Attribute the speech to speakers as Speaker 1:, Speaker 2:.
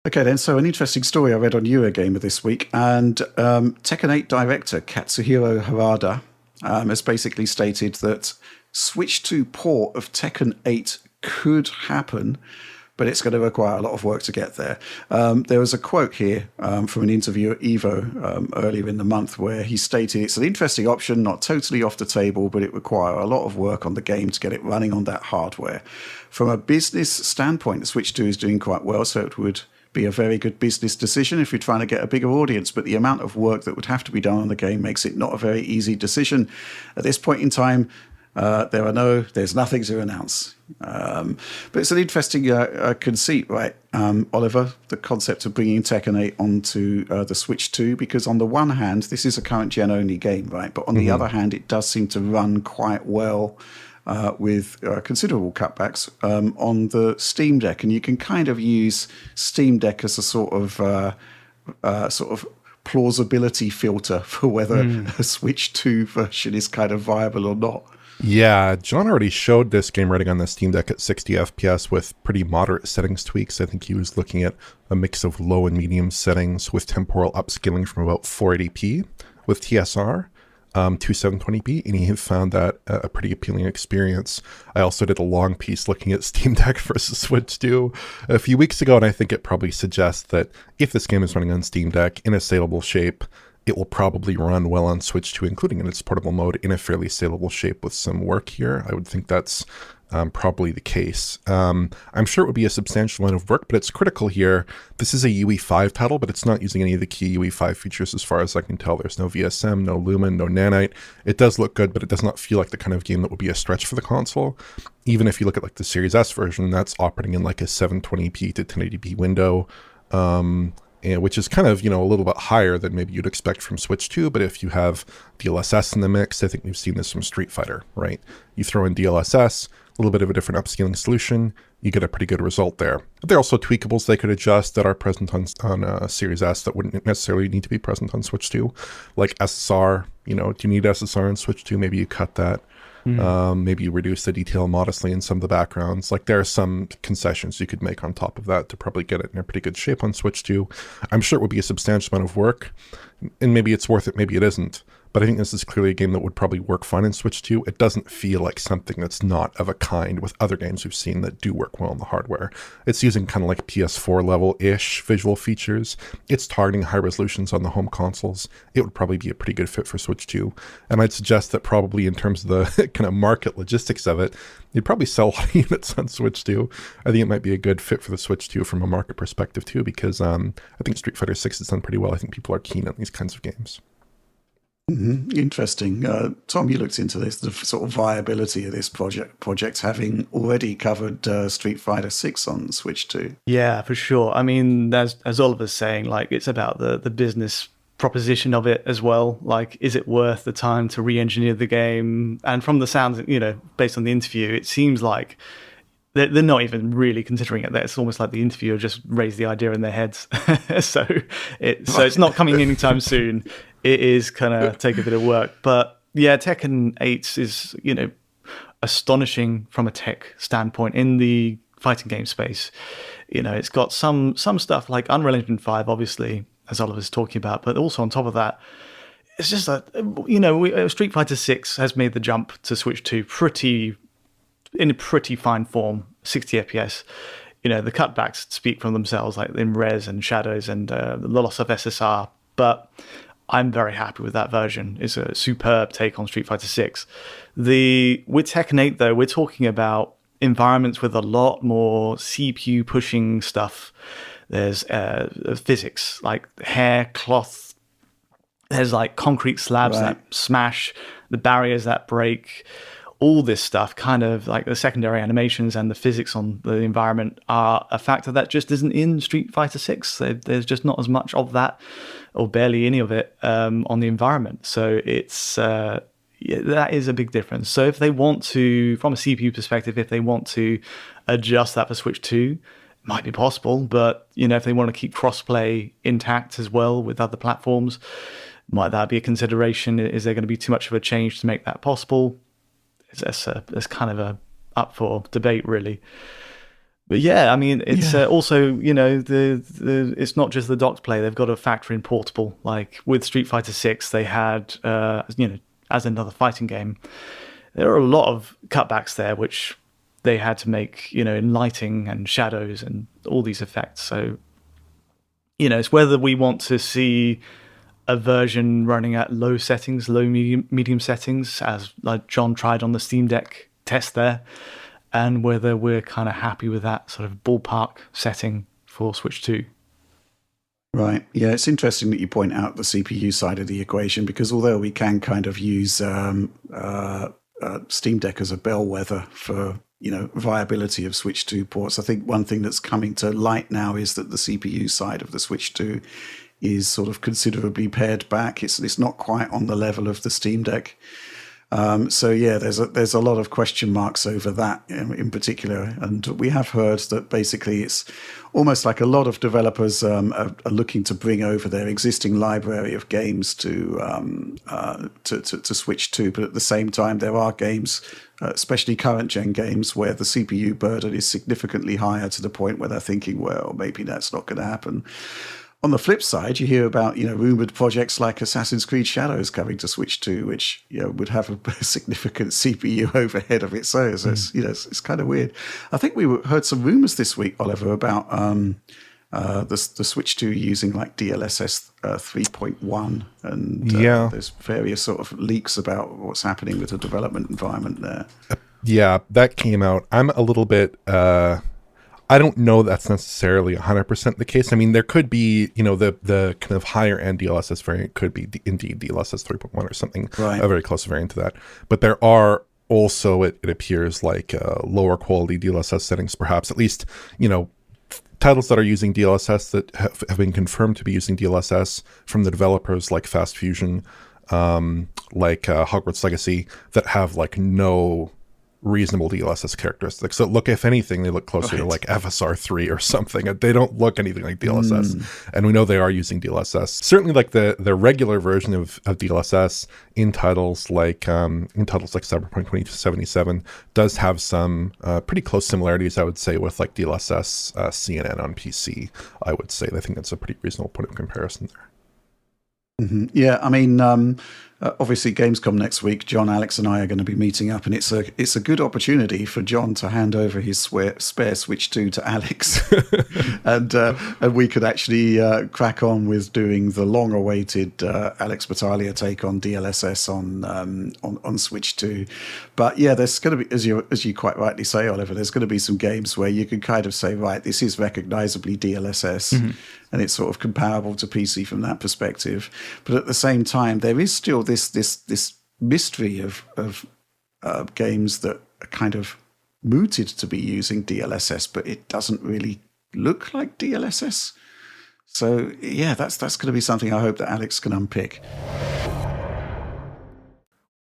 Speaker 1: Okay, then. So, an interesting story I read on Eurogamer this week, and Tekken 8 director Katsuhiro Harada has basically stated that Switch 2 port of Tekken 8 could happen, but it's going to require a lot of work to get there. There was a quote here from an interview at Evo earlier in the month where he stated it's an interesting option, not totally off the table, but it requires a lot of work on the game to get it running on that hardware. From a business standpoint, the Switch 2 is doing quite well, so it would be a very good business decision if you're trying to get a bigger audience, but the amount of work that would have to be done on the game makes it not a very easy decision. At this point in time, there's nothing to announce. But it's an interesting conceit, right, Oliver, the concept of bringing Tekken 8 onto the Switch 2, because on the one hand, this is a current gen only game, right? But on the other hand, it does seem to run quite well with considerable cutbacks on the Steam Deck, and you can kind of use Steam Deck as a sort of plausibility filter for whether a Switch 2 version is kind of viable or not.
Speaker 2: Yeah, John already showed this game running on the Steam Deck at 60 FPS with pretty moderate settings tweaks. I think he was looking at a mix of low and medium settings with temporal upscaling from about 480p with TSR to 720p, and he had found that a pretty appealing experience. I also did a long piece looking at Steam Deck versus Switch 2 a few weeks ago, and I think it probably suggests that if this game is running on Steam Deck in a saleable shape, it will probably run well on Switch 2, including in its portable mode, in a fairly saleable shape with some work here. I would think that's probably the case. I'm sure it would be a substantial amount of work, but it's critical here. This is a UE5 title, but it's not using any of the key UE5 features as far as I can tell. There's no VSM, no Lumen, no Nanite. It does look good, but it does not feel like the kind of game that would be a stretch for the console. Even if you look at like the Series S version, that's operating in like a 720p to 1080p window. Which is kind of, a little bit higher than maybe you'd expect from Switch 2. But if you have DLSS in the mix, I think we've seen this from Street Fighter, right? You throw in DLSS, a little bit of a different upscaling solution, you get a pretty good result there. But there are also tweakables they could adjust that are present on Series S that wouldn't necessarily need to be present on Switch 2. Like SSR, do you need SSR on Switch 2? Maybe you cut that. Maybe you reduce the detail modestly in some of the backgrounds. Like there are some concessions you could make on top of that to probably get it in a pretty good shape on Switch 2. I'm sure it would be a substantial amount of work, and maybe it's worth it, maybe it isn't. But I think this is clearly a game that would probably work fine in Switch 2. It doesn't feel like something that's not of a kind with other games we've seen that do work well on the hardware. It's using kind of like PS4 level-ish visual features. It's targeting high resolutions on the home consoles. It would probably be a pretty good fit for Switch 2. And I'd suggest that probably in terms of the kind of market logistics of it, you'd probably sell a lot of units on Switch 2. I think it might be a good fit for the Switch 2 from a market perspective too, because I think Street Fighter 6 has done pretty well. I think people are keen on these kinds of games.
Speaker 1: Interesting. Tom, you looked into this, the sort of viability of this project having already covered Street Fighter 6 on Switch 2.
Speaker 3: Yeah, for sure. I mean, as Oliver's saying, like it's about the business proposition of it as well. Like, is it worth the time to re-engineer the game? And from the sounds, based on the interview, it seems like they're not even really considering it. It's almost like the interviewer just raised the idea in their heads. so it's not coming anytime soon. It is kind of take a bit of work. But yeah, Tekken 8 is, astonishing from a tech standpoint in the fighting game space. It's got some stuff like Unreal Engine 5, obviously, as Oliver's talking about, but also on top of that, it's just that, Street Fighter 6 has made the jump to Switch 2 in a pretty fine form, 60 FPS. The cutbacks speak for themselves, like in res and shadows and the loss of SSR. But I'm very happy with that version. It's a superb take on Street Fighter 6. With Tekken 8, though, we're talking about environments with a lot more CPU pushing stuff. There's physics, like hair, cloth. There's like concrete slabs that smash, the barriers that break. All this stuff, kind of like the secondary animations and the physics on the environment, are a factor that just isn't in Street Fighter 6. There's just not as much of that, or barely any of it, on the environment. So it's that is a big difference. So if they want to, from a CPU perspective, if they want to adjust that for Switch 2, it might be possible. But if they want to keep crossplay intact as well with other platforms, might that be a consideration? Is there going to be too much of a change to make that possible? That's kind of up for debate, really. But yeah, I mean, it's also, it's not just the docked play. They've got to factor in portable. Like with Street Fighter 6, they had, as another fighting game, there are a lot of cutbacks there, which they had to make, in lighting and shadows and all these effects. So, it's whether we want to see a version running at low settings, low, medium settings, as like John tried on the Steam Deck test there, and whether we're kind of happy with that sort of ballpark setting for Switch 2.
Speaker 1: Right. Yeah, it's interesting that you point out the CPU side of the equation, because although we can kind of use Steam Deck as a bellwether for viability of Switch 2 ports, I think one thing that's coming to light now is that the CPU side of the Switch 2 is sort of considerably pared back. It's not quite on the level of the Steam Deck. So yeah, there's a lot of question marks over that in particular, and we have heard that basically it's almost like a lot of developers are looking to bring over their existing library of games to Switch 2, but at the same time there are games, especially current gen games, where the CPU burden is significantly higher to the point where they're thinking, well, maybe that's not going to happen. On the flip side, you hear about rumored projects like Assassin's Creed Shadows coming to Switch 2, which would have a significant CPU overhead of its own. So it's kind of weird. I think we heard some rumors this week, Oliver, about the Switch 2 using like DLSS 3.1, and there's various sort of leaks about what's happening with the development environment there.
Speaker 2: Yeah, that came out. I'm a little bit. I don't know that's necessarily 100% the case. I mean, there could be, the kind of higher end DLSS variant could be indeed DLSS 3.1 or something,
Speaker 1: right,
Speaker 2: a very close variant to that. But there are also, it appears like lower quality DLSS settings, perhaps, at least, titles that are using DLSS that have been confirmed to be using DLSS from the developers like Fast Fusion, like Hogwarts Legacy, that have like no reasonable DLSS characteristics. So look, if anything, they look closer to like FSR 3 or something. They don't look anything like DLSS. And we know they are using DLSS. Certainly like the regular version of DLSS in titles like Cyberpunk 2077 does have some pretty close similarities, I would say, with like DLSS CNN on PC. I would say I think that's a pretty reasonable point of comparison there.
Speaker 1: Mm-hmm. Yeah, I mean, obviously Gamescom next week, John, Alex and I are going to be meeting up, and it's a good opportunity for John to hand over his spare Switch 2 to Alex, and we could actually crack on with doing the long-awaited Alex Battaglia take on DLSS on Switch 2. But yeah, there's going to be, as you quite rightly say, Oliver, there's going to be some games where you can kind of say, right, this is recognizably DLSS, and it's sort of comparable to PC from that perspective. But at the same time, there is still this mystery of games that are kind of mooted to be using DLSS, but it doesn't really look like DLSS. So yeah, that's going to be something I hope that Alex can unpick.